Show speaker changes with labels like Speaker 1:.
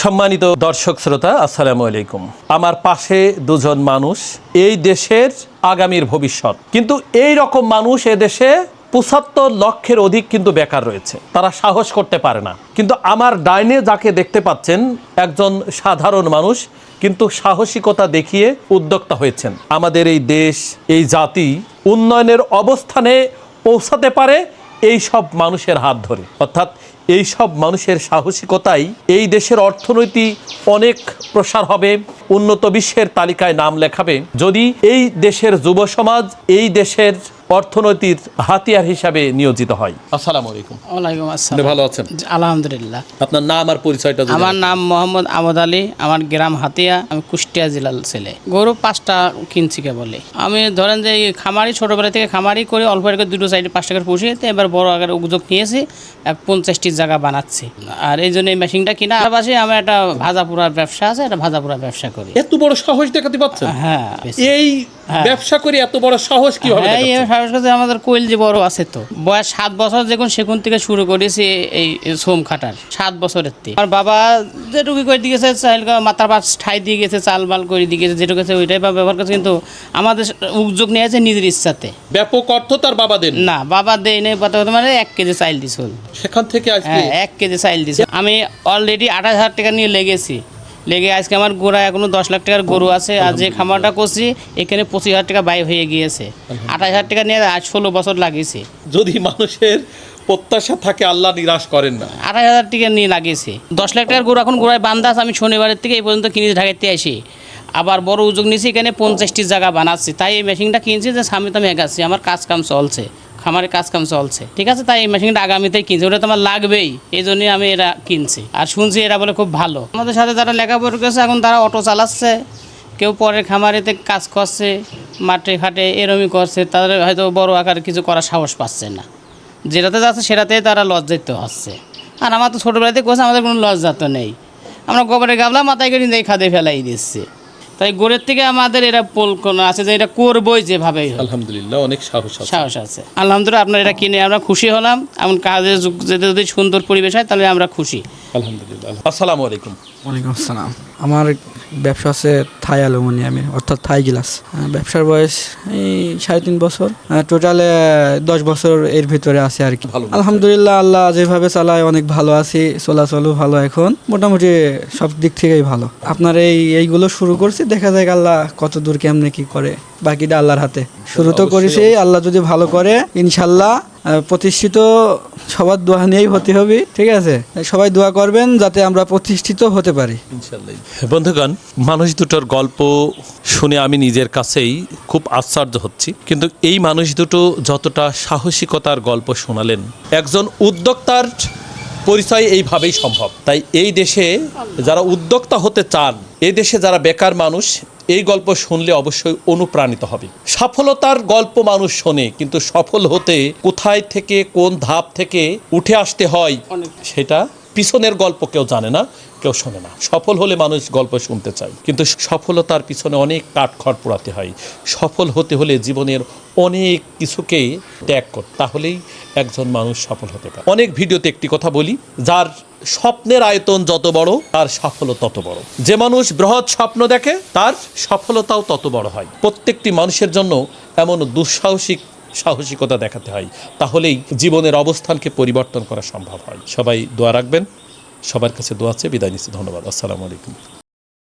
Speaker 1: সম্মানিত দর্শক শ্রোতা, আসসালামু আলাইকুম। আমার পাশে দুজন মানুষ, এই দেশের আগামীর ভবিষ্যৎ। কিন্তু এই রকম মানুষ এদেশে ৭৫ লক্ষের অধিক কিন্তু বেকার রয়েছে, তারা সাহস করতে পারে না। কিন্তু আমার ডাইনে যাকে দেখতে পাচ্ছেন, একজন সাধারণ মানুষ, কিন্তু সাহসিকতা দেখিয়ে উদ্যোক্তা হয়েছেন। আমাদের এই দেশ, এই জাতি উন্নয়নের অবস্থানে পৌঁছাতে পারে এই সব মানুষের হাত ধরে। অর্থাৎ এই সব মানুষের সাহসিকতাই এই দেশের অর্থনীতি অনেক প্রসার হবে, উন্নত বিশ্বের তালিকায় নাম লেখাবে, যদি এই দেশের যুব সমাজ এই দেশের অর্থনীতির হাতিয়ার হিসাবে নিয়োজিত হয়। আসসালামু আলাইকুম।
Speaker 2: ওয়ালাইকুম আসসালাম।
Speaker 1: ভালো আছেন?
Speaker 2: আলহামদুলিল্লাহ।
Speaker 1: আপনার নাম আর পরিচয়টা?
Speaker 2: আমার নাম মোহাম্মদ আমদ আলী, আমার গ্রাম হাতিয়া, আমি কুষ্টিয়া জেলার ছেলে। গরু 5টা কিনছি কেবলে। আমি ধরেন যে খামারি, ছোটবেলা থেকে খামারি করে অল্প করে দুটো সাইডে 5 টাকার পুষিয়েতে এবার বড় আকারে উদ্যোগ নিয়েছি, 50টি জায়গা বানাচ্ছি। আর এই জন্য এই মেশিনটা কিনা পাশাপাশি আমার একটা ভাজা পোড়ার ব্যবসা আছে, একটা ভাজা পোড়ার ব্যবসা করি।
Speaker 1: এত বড় সাহস দেখাতে পাচ্ছেন?
Speaker 2: হ্যাঁ,
Speaker 1: এই ব্যবসা করে এত বড় সাহস কিভাবে দেখাচ্ছেন?
Speaker 2: আমাদের কোয়েল যে বড় আছে, তো বয়স 7 বছর যখন সেখান থেকে শুরু করেছি এই শ্রম খাটার, 7 বছরের থেকে। আমার বাবা যেটুকু করে দিয়েছে, মাথার পাশ ঠাই দিয়ে গেছে, চাল বাল করে দিয়ে গেছে, যেটুকু আছে ওইটাই ব্যবহার করছে। কিন্তু আমাদের উদ্যোগ নিয়েছে নিজের ইচ্ছাতে।
Speaker 1: ব্যাপক অর্থ তার বাবা দেন
Speaker 2: না, বাবা দেয় নেই, মানে 1 কেজি চাইল দিছিল
Speaker 1: সেখান থেকে।
Speaker 2: হ্যাঁ, 1 কেজি চাইল দিছে। আমি অলরেডি 28,000 টাকা নিয়ে লেগেছি। আজকে আমার গোড়া এখনো 10 লাখ টাকার গরু আছে। আর যে খামারটা করছি এখানে 25,000 টাকা ব্যয় হয়ে গিয়েছে। 28,000 টাকা নিয়ে আজ 16 বছর লাগিয়েছে।
Speaker 1: যদি মানুষের প্রত্যাশা থাকে, আল্লাহ নিরাশ করেন না।
Speaker 2: 28,000 টাকা নিয়ে লাগিয়েছে। 10 লাখ টাকার গরু এখন গোড়ায় বান্ধা আছে। আমি শনিবারের থেকে এই পর্যন্ত কিনেছি, ঢাকাতে আসি। আবার বড় উদ্যোগ নিয়েছি, এখানে 50টি জায়গা বানাচ্ছি। তাই এই মেশিনটা কিনছি যে সামনে তো আমি এগাচ্ছি, আমার কাজকাম চলছে, খামারে কাজকাম চলছে, ঠিক আছে। তাই এই মেশিনটা আগামীতেই কিনছি, ওটা তো আমার লাগবেই, এই জন্যই আমি এটা কিনছি। আর শুনছি এরা বলে খুব ভালো। আমাদের সাথে যারা লেখাপড়া করেছে এখন তারা অটো চালাচ্ছে, কেউ পরের খামারেতে কাজ করছে, মাঠে ঘাটে এরমই করছে। তাদের হয়তো বড় আকারে কিছু করার সাহস পাচ্ছে না, যেটাতে যাচ্ছে সেটাতেই তারা লজ্জিত হচ্ছে। আর আমার তো ছোটোবেলাতে করছে, আমাদের কোনো লজ্জা তো নেই। আমরা গোবরে গাবলা মাথায় করে দিয়ে খাদে ফেলাই দিচ্ছে। তাই গোড়ের থেকে আমাদের এরা পরিকল্পনা আছে যে এটা করবই যেভাবেই।
Speaker 1: আলহামদুলিল্লাহ, অনেক সাহস আছে।
Speaker 2: আলহামদুলিল্লাহ, আপনার এটা কিনে আমরা খুশি হলাম। এমন কাজে যদি সুন্দর পরিবেশ হয় তাহলে আমরা খুশি।
Speaker 1: আলহামদুলিল্লাহ। আসসালামু আলাইকুম।
Speaker 3: ওয়ালাইকুম আসসালাম। আমার ব্যবসা আছে থাই অ্যালুমিনিয়ামের, অর্থাৎ থাই গ্লাস। ব্যবসার বয়স এই 3.5 বছর, টোটালে 10 বছর এর ভিতরে আছে আর কি। আলহামদুলিল্লাহ, আল্লাহ যেভাবে চালায় অনেক ভালো আছি, চলাচলও ভালো, এখন মোটামুটি সব দিক থেকেই ভালো। আপনার এইগুলো শুরু করছি, দেখা যায় আল্লাহ কত দূর কেমনে কি করে, বাকিটা আল্লাহর হাতে। শুরু তো করেছি, আল্লাহ যদি ভালো করে ইনশাল্লাহ প্রতিষ্ঠিত সবার দোয়া নিয়েই হতে হবে, ঠিক আছে। সবাই দোয়া করবেন যাতে আমরা প্রতিষ্ঠিত হতে পারি
Speaker 1: ইনশাআল্লাহ। বন্ধুগণ, মানুষ দুটোর গল্প শুনে আমি নিজের কাছেই খুব আশ্চর্য হচ্ছি। কিন্তু এই মানুষ দুটো যতটা সাহসিকতার গল্প শোনালেন, একজন উদ্যোক্তার পরিচয় এইভাবেই সম্ভব। তাই এই দেশে যারা উদ্যোক্তা হতে চান, এই দেশে যারা বেকার মানুষ, এই গল্প শুনলে অবশ্যই অনুপ্রাণিত হবে। সফলতার গল্প মানুষ শোনে, কিন্তু সফল হতে কোথায় থেকে কোন ধাপ থেকে উঠে আসতে হয় সেটা পিছনের গল্প কেউ জানে না, কেউ শোনে না। সফল হলে মানুষ গল্প শুনতে চায়, কিন্তু সফলতার পিছনে অনেক কাঠখড় পোড়াতে হয়। সফল হতে হলে জীবনের অনেক কিছুকে ত্যাগ করতে, তাহলেই একজন মানুষ সফল হতে পারে। অনেক ভিডিওতে একটি কথা বলি, যার স্বপ্নের আয়তন যত বড় তার সফলতা তত বড়। যে মানুষ বৃহৎ স্বপ্ন দেখে তার সফলতাও তত বড় হয়। প্রত্যেকটি মানুষের জন্য এমন সাহসিকতা দেখাতে হয়, তাহলেই জীবনের অবস্থানকে পরিবর্তন করা সম্ভব হয়। সবাই দোয়া রাখবেন। সবার কাছে দোয়া চেয়ে বিদায় নিচ্ছি। ধন্যবাদ। আসসালামু আলাইকুম।